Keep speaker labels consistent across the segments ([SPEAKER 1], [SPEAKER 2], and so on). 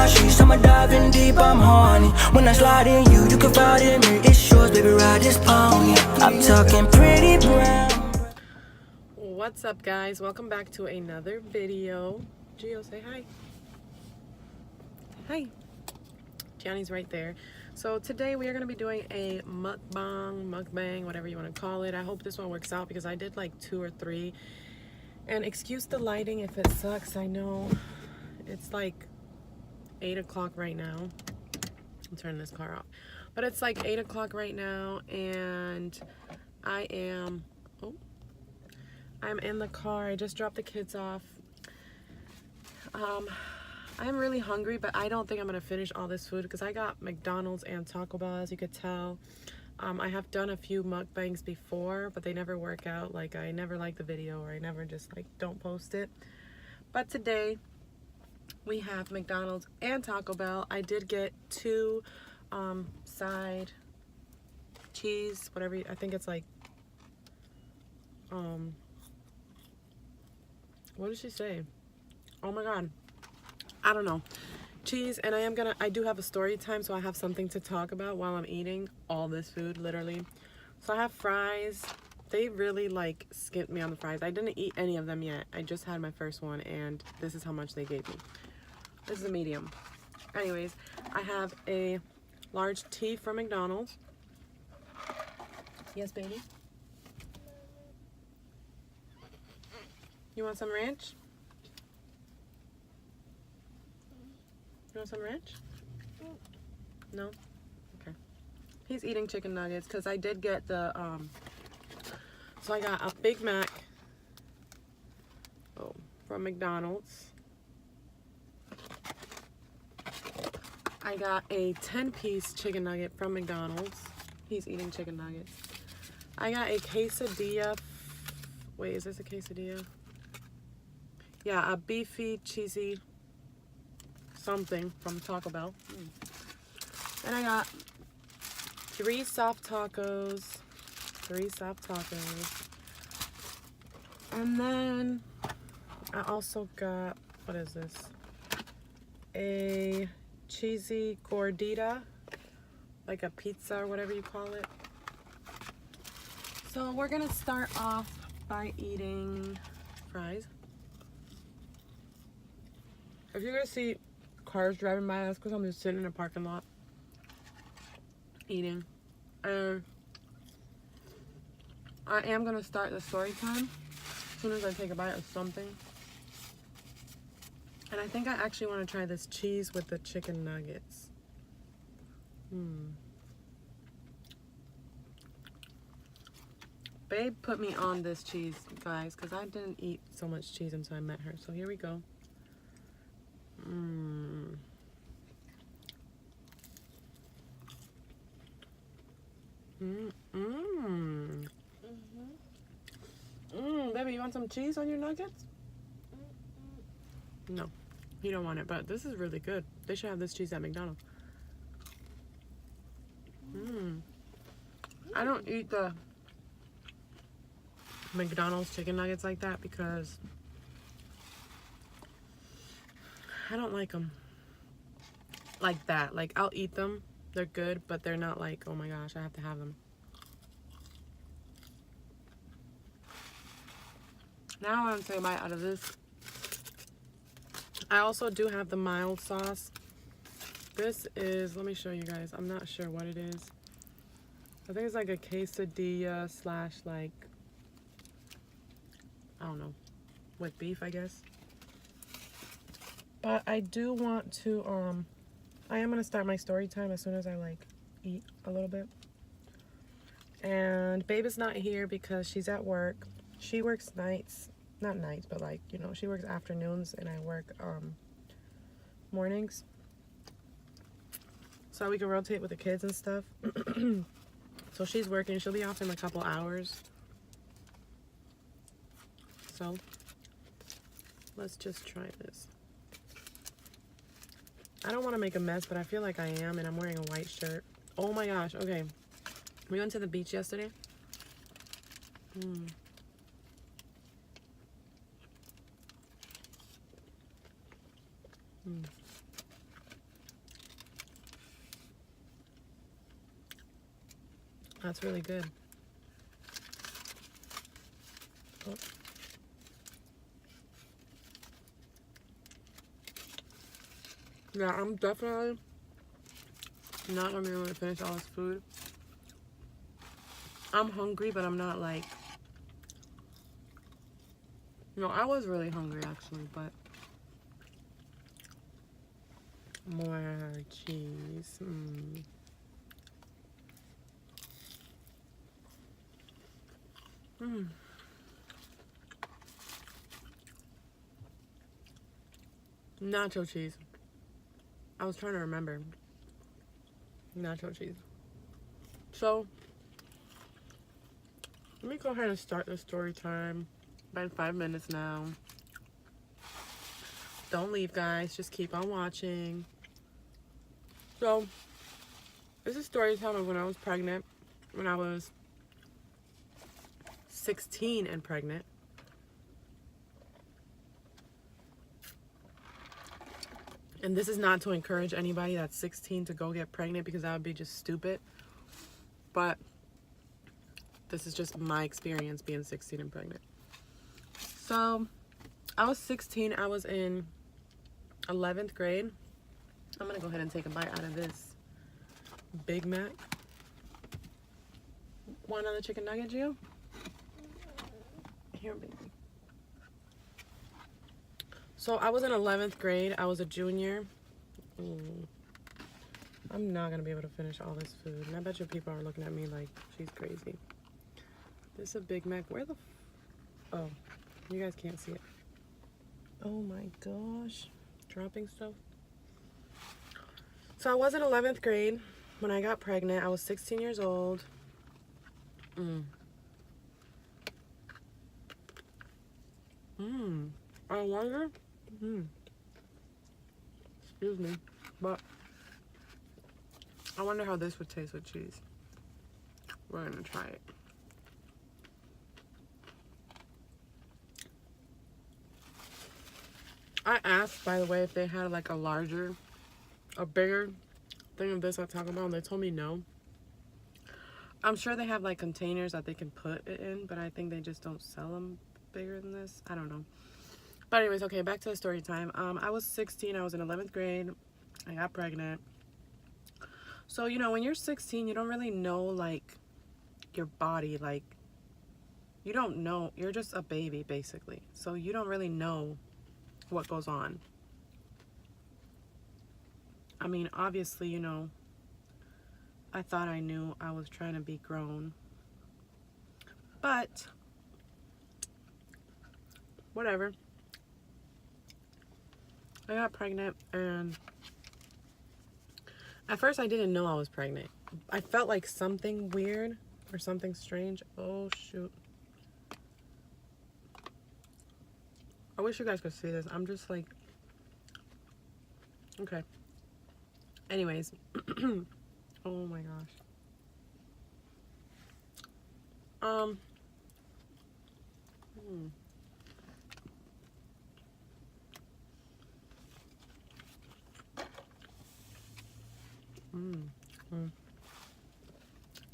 [SPEAKER 1] my sheets, I'm diving deep, I'm horny. When I slide in you, you can find in me. It's yours, baby, ride this pony. I'm talking pretty brown.
[SPEAKER 2] What's up, guys? Welcome back to another video. Gio, say hi. Hi. Gianni's right there. So today we are going to be doing a mukbang, whatever you want to call it. I hope this one works out because I did like 2 or 3. And excuse the lighting if it sucks. I know it's like 8 o'clock right now. I'm turning this car off. But it's like 8 o'clock right now, and I'm in the car. I just dropped the kids off. I'm really hungry, but I don't think I'm gonna finish all this food because I got McDonald's and Taco Bell, as you could tell. I have done a few mukbangs before, but they never work out. Like, I never like the video, or I never just like don't post it. But today we have McDonald's and Taco Bell. I did get 2 side cheese, whatever, I think it's like what did she say? Oh my god, I don't know. Cheese, and I do have a story time, so I have something to talk about while I'm eating all this food, literally. So I have fries. They really like skipped me on the fries. I didn't eat any of them yet. I just had my first one, and this is how much they gave me. This is a medium. Anyways, I have a large tea from McDonald's. Yes, baby? You want some ranch? You want some ranch? No? Okay. He's eating chicken nuggets because I did get the, so I got a Big Mac from McDonald's. I got a 10-piece chicken nugget from McDonald's. He's eating chicken nuggets. I got a quesadilla. Wait, is this a quesadilla? Yeah, a beefy, cheesy something from Taco Bell. And I got 3 soft tacos. 3 soft tacos. And then I also got, what is this? A cheesy gordita, like a pizza or whatever you call it. So we're gonna start off by eating fries. If you're gonna see cars driving by, that's because I'm just sitting in a parking lot eating. And I am gonna start the story time as soon as I take a bite of something. And I think I actually want to try this cheese with the chicken nuggets. Babe put me on this cheese, guys, because I didn't eat so much cheese until I met her. So here we go. Baby, you want some cheese on your nuggets? No, you don't want it, but this is really good. They should have this cheese at McDonald's. I don't eat the McDonald's chicken nuggets like that because I don't like them like that. Like, I'll eat them. They're good, but they're not like, oh my gosh, I have to have them. Now I want to take a bite out of this. I also do have the mild sauce. This is, let me show you guys. I'm not sure what it is. I think it's like a quesadilla slash like, I don't know, with beef, I guess. But I do want to, I am going to start my story time as soon as I like eat a little bit. And Babe is not here because she's at work. She works nights, not nights, but like, you know, she works afternoons and I work mornings. So we can rotate with the kids and stuff. So she's working. She'll be off in a couple hours. So let's just try this. I don't want to make a mess, but I feel like I am, and I'm wearing a white shirt. Oh my gosh, okay. We went to the beach yesterday. That's really good. Oh. Yeah, I'm definitely not gonna be able to finish all this food. I'm hungry, but I'm not like... No, I was really hungry actually, but... More cheese. Nacho cheese. I was trying to remember. Nacho cheese. So, let me go ahead and start the story time. Been 5 minutes now. Don't leave, guys. Just keep on watching. So, this is story time of when I was pregnant. When I was 16 and pregnant. And this is not to encourage anybody that's 16 to go get pregnant, because that would be just stupid. But this is just my experience being 16 and pregnant. So, I was 16. I was in 11th grade. I'm going to go ahead and take a bite out of this Big Mac. Want another chicken nugget, Gio? Here, baby. So I was in 11th grade. I was a junior. I'm not going to be able to finish all this food. And I bet you people are looking at me like she's crazy. This is a Big Mac. Where the... Oh, you guys can't see it. Oh my gosh. Dropping stuff. So I was in 11th grade when I got pregnant. I was 16 years old. I wonder... Excuse me, but I wonder how this would taste with cheese. We're gonna try it. I asked, by the way, if they had like a bigger thing of this at Taco Bell, and they told me no. I'm sure they have like containers that they can put it in, but I think they just don't sell them bigger than this. I don't know. But anyways, okay, back to the story time. I was 16. I was in 11th grade. I got pregnant. So, you know, when you're 16, you don't really know, like, your body. Like, you don't know. You're just a baby, basically. So, you don't really know what goes on. I mean, obviously, you know, I thought I knew. I was trying to be grown. But, whatever. I got pregnant, and at first I didn't know I was pregnant. I felt like something weird or something strange. Oh, shoot. I wish you guys could see this. I'm just like... Okay. Anyways. Oh my gosh.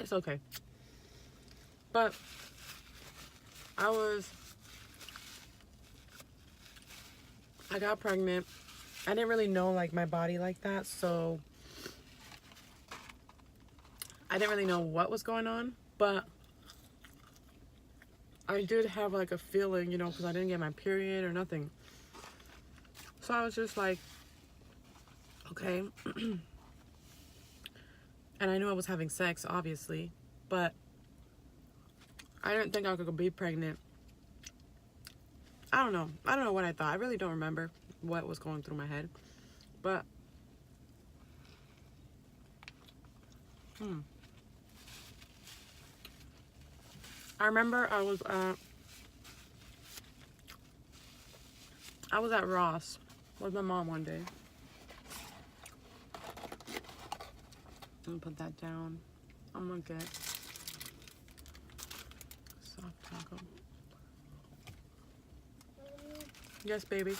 [SPEAKER 2] It's okay. But I got pregnant. I didn't really know like my body like that, so I didn't really know what was going on, but I did have like a feeling, you know, because I didn't get my period or nothing. So I was just like, okay. And I knew I was having sex, obviously, but I didn't think I could be pregnant. I don't know. I don't know what I thought. I really don't remember what was going through my head. But, I remember I was at Ross with my mom one day. I'm gonna put that down. I'm gonna get soft taco. Yes, baby.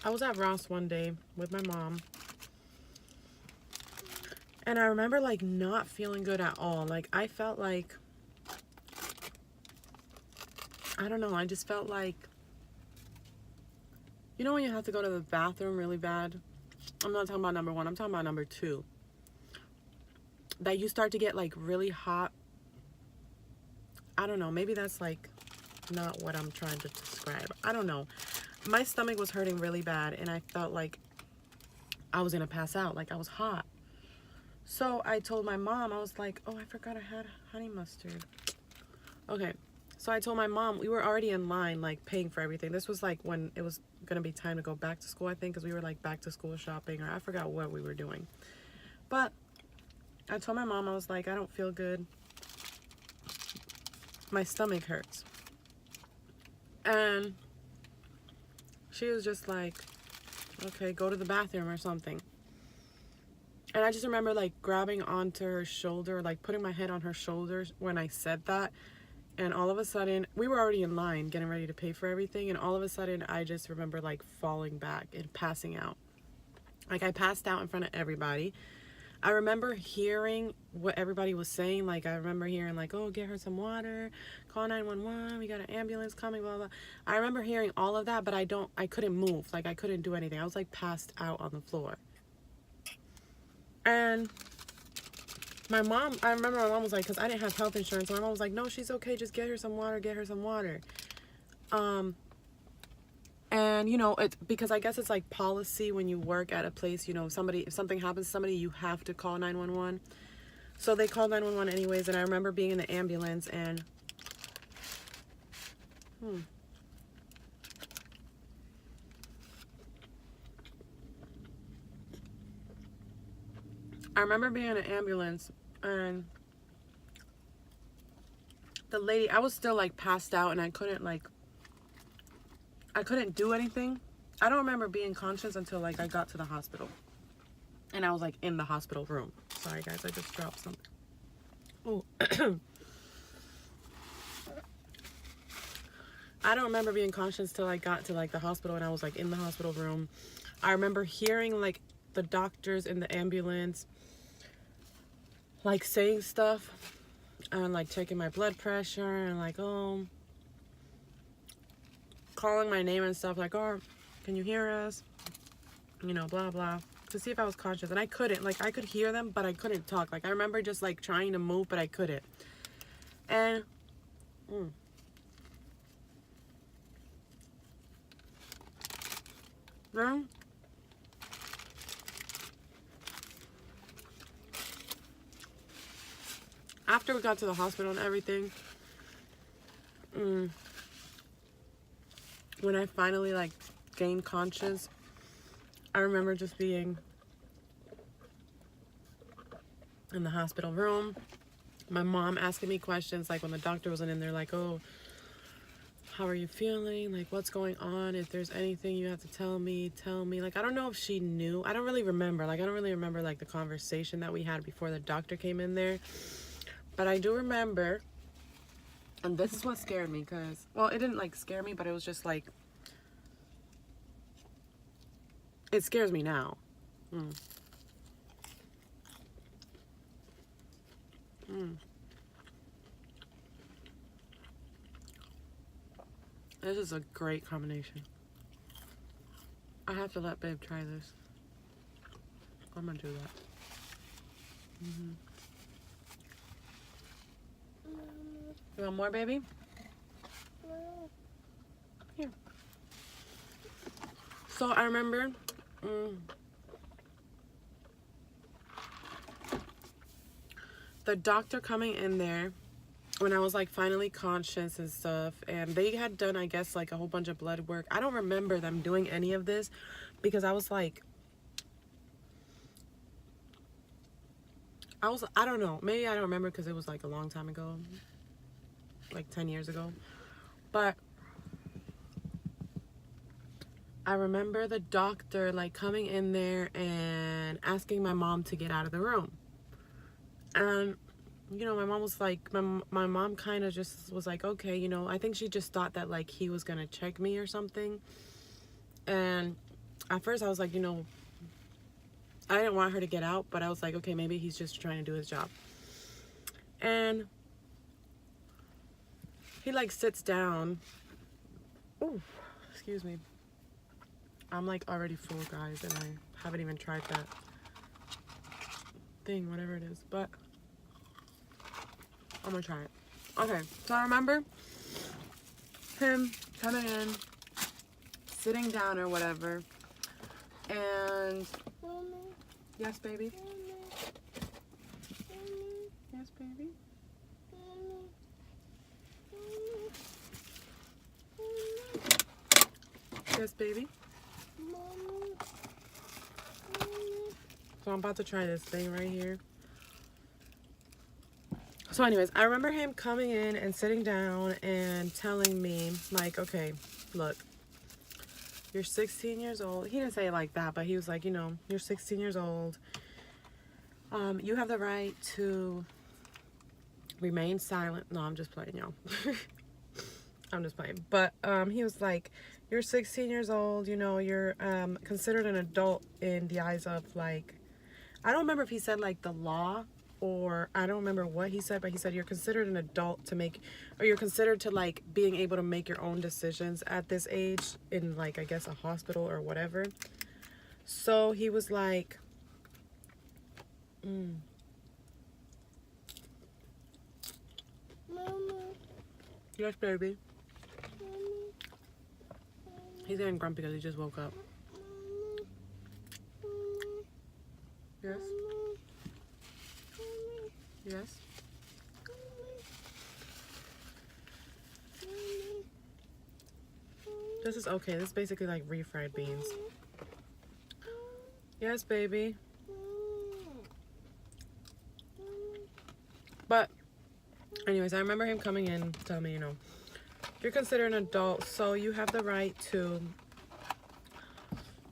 [SPEAKER 2] I was at Ross one day with my mom. And I remember like not feeling good at all. Like I felt like, I don't know, I just felt like, you know when you have to go to the bathroom really bad? I'm not talking about number 1, I'm talking about number 2. That you start to get like really hot. I don't know, maybe that's like not what I'm trying to describe. I don't know. My stomach was hurting really bad and I felt like I was gonna pass out, like I was hot. So I told my mom, I was like, oh, I forgot I had honey mustard. Okay, so I told my mom, we were already in line, like paying for everything. This was like when it was gonna be time to go back to school, I think, because we were like back to school shopping, or I forgot what we were doing. But I told my mom, I was like, I don't feel good. My stomach hurts. And she was just like, okay, go to the bathroom or something. And I just remember like grabbing onto her shoulder, like putting my head on her shoulders when I said that. And all of a sudden, we were already in line getting ready to pay for everything. And all of a sudden, I just remember like falling back and passing out. Like I passed out in front of everybody. I remember hearing what everybody was saying. Like I remember hearing like, oh, get her some water, call 911, we got an ambulance coming, blah, blah. I remember hearing all of that, but I couldn't move. Like I couldn't do anything. I was like passed out on the floor. And my mom, I remember my mom was like, because I didn't have health insurance, my mom was like, no, she's okay, just get her some water, get her some water. And you know, it's because I guess it's like policy when you work at a place, you know, if something happens to somebody, you have to call 911. So they called 911 anyways, and I remember being in the ambulance and I remember being in an ambulance and the lady, I was still like passed out and I couldn't do anything. I don't remember being conscious until like I got to the hospital. And I was like in the hospital room. Sorry guys, I just dropped something. Oh. I don't remember being conscious till I got to like the hospital and I was like in the hospital room. I remember hearing like the doctors in the ambulance like saying stuff and like checking my blood pressure and like, oh, calling my name and stuff, like, oh, can you hear us? You know, blah, blah, to see if I was conscious. And I couldn't, like, I could hear them, but I couldn't talk. Like, I remember just like trying to move, but I couldn't. And then after we got to the hospital and everything, when I finally like gained conscious, I remember just being in the hospital room, my mom asking me questions, like when the doctor wasn't in there, like, oh, how are you feeling? Like, what's going on? If there's anything you have to tell me, tell me. Like, I don't know if she knew. I don't really remember. Like, I don't really remember like the conversation that we had before the doctor came in there. But I do remember, and this is what scared me, because, well, it didn't like scare me, but it was just like, it scares me now. This is a great combination. I have to let babe try this. I'm gonna do that. You want more, baby? Here. So I remember the doctor coming in there when I was like finally conscious and stuff, and they had done, I guess, like a whole bunch of blood work. I don't remember them doing any of this because I was like, I don't know, maybe I don't remember because it was like a long time ago, like 10 years ago. But I remember the doctor like coming in there and asking my mom to get out of the room. And you know, my mom was like, my mom kind of just was like, okay, you know, I think she just thought that like he was gonna check me or something. And at first I was like, you know, I didn't want her to get out, but I was like, okay, maybe he's just trying to do his job. And he like sits down. Oh, excuse me. I'm like already full, guys, and I haven't even tried that thing, whatever it is, but I'm gonna try it. Okay, so I remember him coming in, sitting down or whatever, and yes, baby. Yes, baby. Yes, baby. So I'm about to try this thing right here. So anyways, I remember him coming in and sitting down and telling me, like, okay, look, you're 16 years old. He didn't say it like that, but he was like, you know, you're 16 years old. You have the right to remain silent. No, I'm just playing, y'all. I'm just playing. But he was like, you're 16 years old, you know, you're considered an adult in the eyes of, like, I don't remember if he said like the law, or I don't remember what he said, but he said you're considered an adult to make, or you're considered to like being able to make your own decisions at this age in, like, I guess a hospital or whatever. So he was like, yes, baby. He's getting grumpy because he just woke up. Yes. Yes. This is okay. This is basically like refried beans. Yes, baby. But anyways, I remember him coming in, telling me, you know, you're considered an adult, so you have the right to,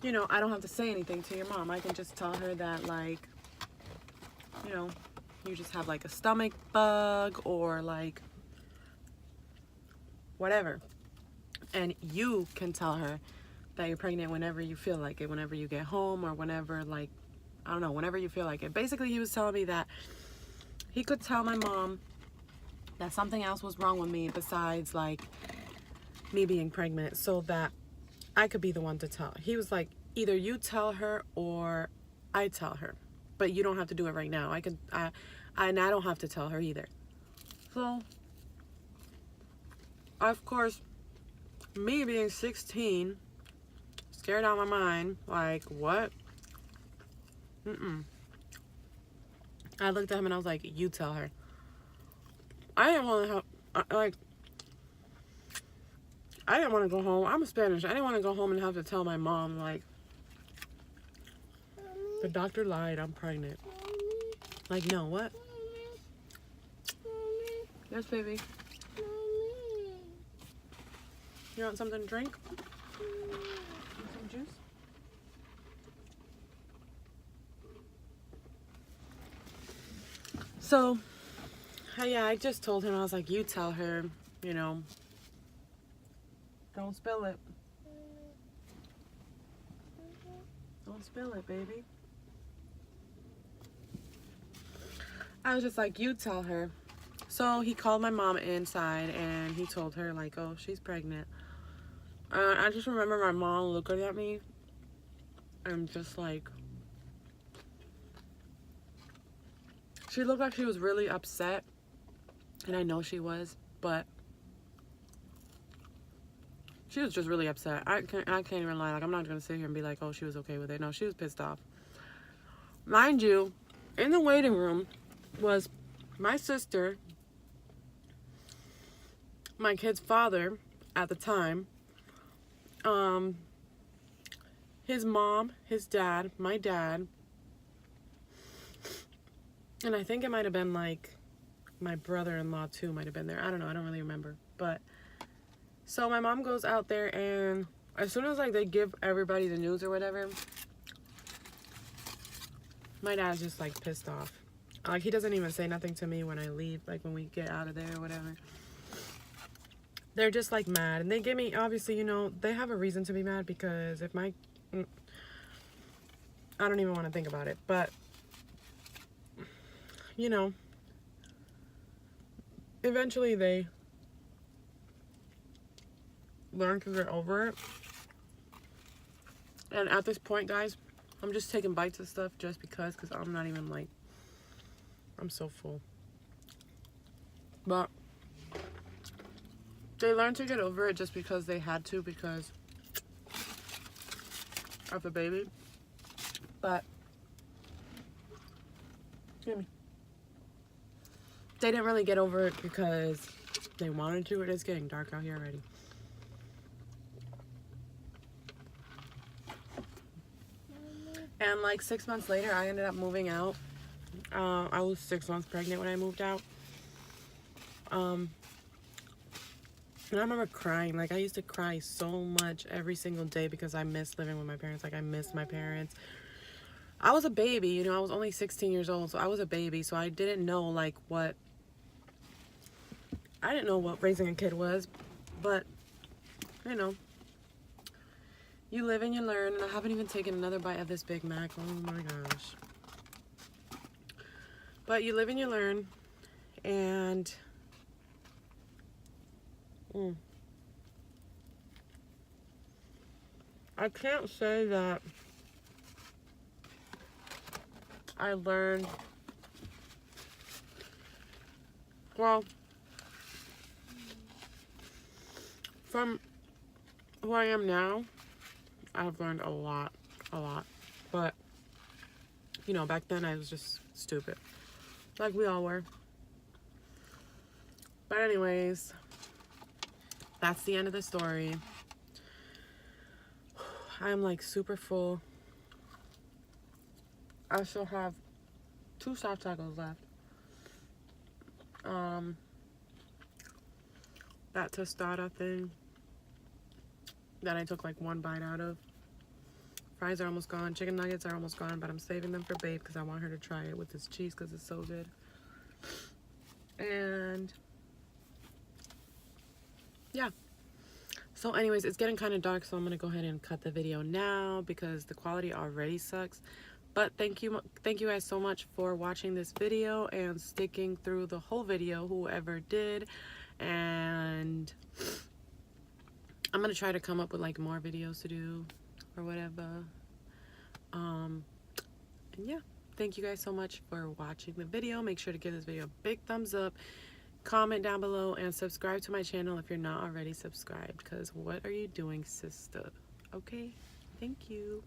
[SPEAKER 2] you know, I don't have to say anything to your mom. I can just tell her that, like, you know, you just have like a stomach bug or like whatever. And you can tell her that you're pregnant whenever you feel like it, whenever you get home, or whenever, like, I don't know, whenever you feel like it. Basically, he was telling me that he could tell my mom that something else was wrong with me besides, like, me being pregnant, so that I could be the one to tell. He was like, either you tell her or I tell her, but you don't have to do it right now. And I don't have to tell her either. So, of course, me being 16, scared out of my mind, like, what? I looked at him and I was like, you tell her. I didn't want to help, like, I didn't want to go home. I'm Spanish. I didn't want to go home and have to tell my mom, like, the doctor lied, I'm pregnant. Like, no, what? Yes, baby. You want something to drink? Some juice? So, yeah, I just told him, I was like, you tell her, you know, don't spill it. Don't spill it, baby. I was just like, you tell her. So he called my mom inside and he told her, like, oh, she's pregnant. I just remember my mom looking at me and just like, she looked like she was really upset, and I know she was, but she was just really upset. I can't even lie. Like, I'm not gonna sit here and be like, oh, she was okay with it. No, she was pissed off. Mind you, in the waiting room was my sister, my kid's father at the time, his mom, his dad, my dad, and I think it might have been like my brother-in-law too might have been there. I don't know. I don't really remember. But so my mom goes out there, and as soon as like they give everybody the news or whatever, my dad's just like pissed off. Like, he doesn't even say nothing to me when I leave, like when we get out of there or whatever. They're just like mad, and they give me, obviously, you know, they have a reason to be mad, because if I don't even want to think about it. But, you know, eventually they learn to get over it. And at this point, guys, I'm just taking bites of stuff just because I'm not even like, I'm so full. But they learned to get over it just because they had to, because of the baby. But excuse me, they didn't really get over it because they wanted to. It is getting dark out here already. And like 6 months later, I ended up moving out. I was 6 months pregnant when I moved out. And I remember crying. Like, I used to cry so much every single day because I missed living with my parents. Like, I missed my parents. I was a baby, you know. I was only 16 years old, so I was a baby. So I didn't know, like, what raising a kid was. But, you know, you live and you learn. And I haven't even taken another bite of this Big Mac. Oh, my gosh. But you live and you learn. And I can't say that I learned, well, from who I am now, I've learned a lot. But, you know, back then I was just stupid, like we all were. But anyways, that's the end of the story. I'm like super full. I still have 2 soft tacos left. That tostada thing that I took like 1 bite out of. Fries are almost gone. Chicken nuggets are almost gone, but I'm saving them for Babe because I want her to try it with this cheese because it's so good. And yeah. So anyways, it's getting kind of dark, so I'm going to go ahead and cut the video now because the quality already sucks. But thank you guys so much for watching this video and sticking through the whole video, whoever did. And I'm going to try to come up with like more videos to do or whatever. And yeah, thank you guys so much for watching the video. Make sure to give this video a big thumbs up. Comment down below and subscribe to my channel if you're not already subscribed, because what are you doing, sister? Okay, thank you.